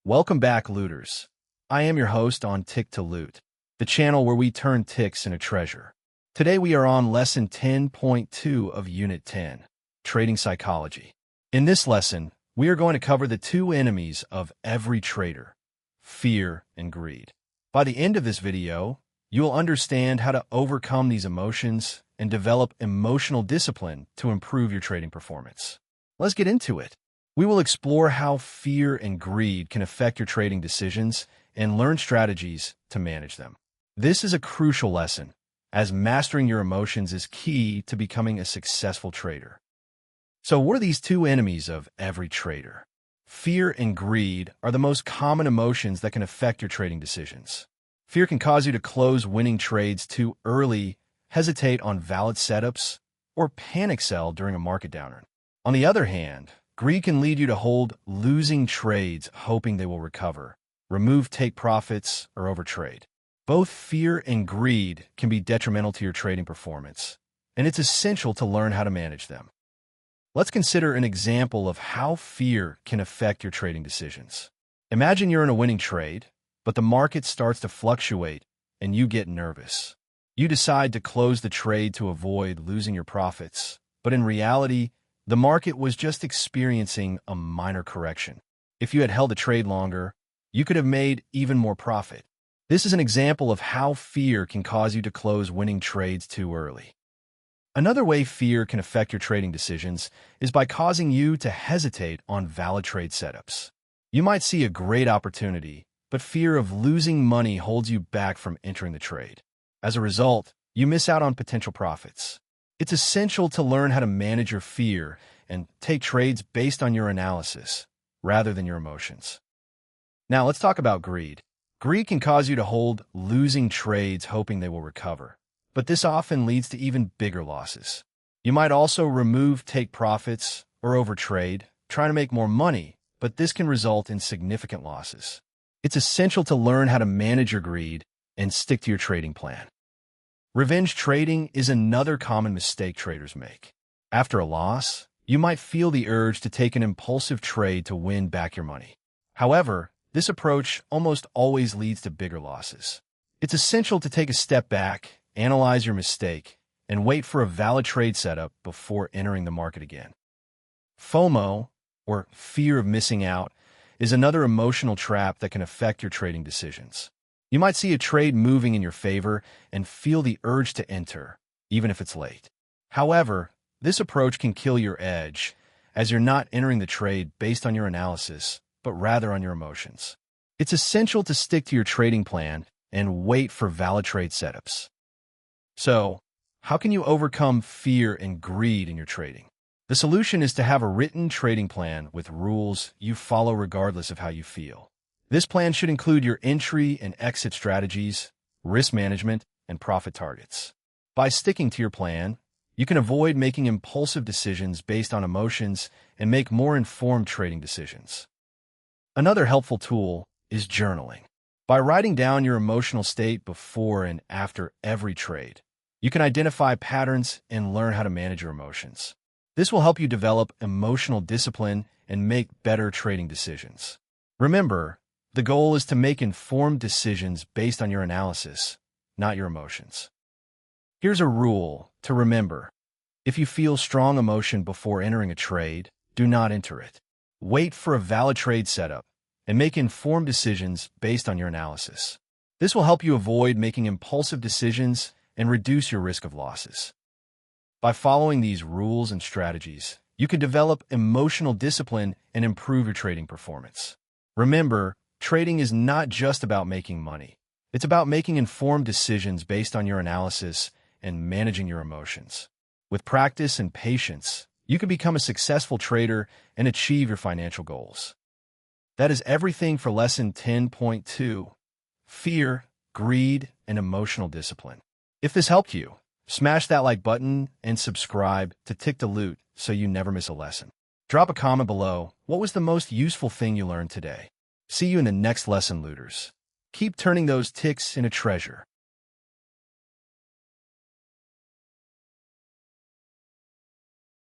Welcome back, looters. I am your host on Tick to Loot, the channel where we turn ticks into treasure. Today we are on Lesson 10.2 of Unit 10, Trading Psychology. In this lesson, we are going to cover the two enemies of every trader, fear and greed. By the end of this video, you will understand how to overcome these emotions and develop emotional discipline to improve your trading performance. Let's get into it. We will explore how fear and greed can affect your trading decisions and learn strategies to manage them. This is a crucial lesson, as mastering your emotions is key to becoming a successful trader. So what are these two enemies of every trader? Fear and greed are the most common emotions that can affect your trading decisions. Fear can cause you to close winning trades too early, hesitate on valid setups, or panic sell during a market downturn. On the other hand, greed can lead you to hold losing trades hoping they will recover, remove take profits, or overtrade. Both fear and greed can be detrimental to your trading performance, and it's essential to learn how to manage them. Let's consider an example of how fear can affect your trading decisions. Imagine you're in a winning trade, but the market starts to fluctuate and you get nervous. You decide to close the trade to avoid losing your profits, but in reality, the market was just experiencing a minor correction. If you had held the trade longer, you could have made even more profit. This is an example of how fear can cause you to close winning trades too early. Another way fear can affect your trading decisions is by causing you to hesitate on valid trade setups. You might see a great opportunity, but fear of losing money holds you back from entering the trade. As a result, you miss out on potential profits. It's essential to learn how to manage your fear and take trades based on your analysis, rather than your emotions. Now let's talk about greed. Greed can cause you to hold losing trades hoping they will recover, but this often leads to even bigger losses. You might also remove take profits or overtrade, trying to make more money, but this can result in significant losses. It's essential to learn how to manage your greed and stick to your trading plan. Revenge trading is another common mistake traders make. After a loss, you might feel the urge to take an impulsive trade to win back your money. However, this approach almost always leads to bigger losses. It's essential to take a step back, analyze your mistake, and wait for a valid trade setup before entering the market again. FOMO, or fear of missing out, is another emotional trap that can affect your trading decisions. You might see a trade moving in your favor and feel the urge to enter, even if it's late. However, this approach can kill your edge, as you're not entering the trade based on your analysis, but rather on your emotions. It's essential to stick to your trading plan and wait for valid trade setups. So, how can you overcome fear and greed in your trading? The solution is to have a written trading plan with rules you follow regardless of how you feel. This plan should include your entry and exit strategies, risk management, and profit targets. By sticking to your plan, you can avoid making impulsive decisions based on emotions and make more informed trading decisions. Another helpful tool is journaling. By writing down your emotional state before and after every trade, you can identify patterns and learn how to manage your emotions. This will help you develop emotional discipline and make better trading decisions. Remember, the goal is to make informed decisions based on your analysis, not your emotions. Here's a rule to remember. If you feel strong emotion before entering a trade, do not enter it. Wait for a valid trade setup and make informed decisions based on your analysis. This will help you avoid making impulsive decisions and reduce your risk of losses. By following these rules and strategies, you can develop emotional discipline and improve your trading performance. Remember, trading is not just about making money. It's about making informed decisions based on your analysis and managing your emotions. With practice and patience, you can become a successful trader and achieve your financial goals. That is everything for Lesson 10.2, Fear, Greed, and Emotional Discipline. If this helped you, smash that like button and subscribe to Tick to Loot so you never miss a lesson. Drop a comment below. What was the most useful thing you learned today? See you in the next lesson, looters. Keep turning those ticks into treasure.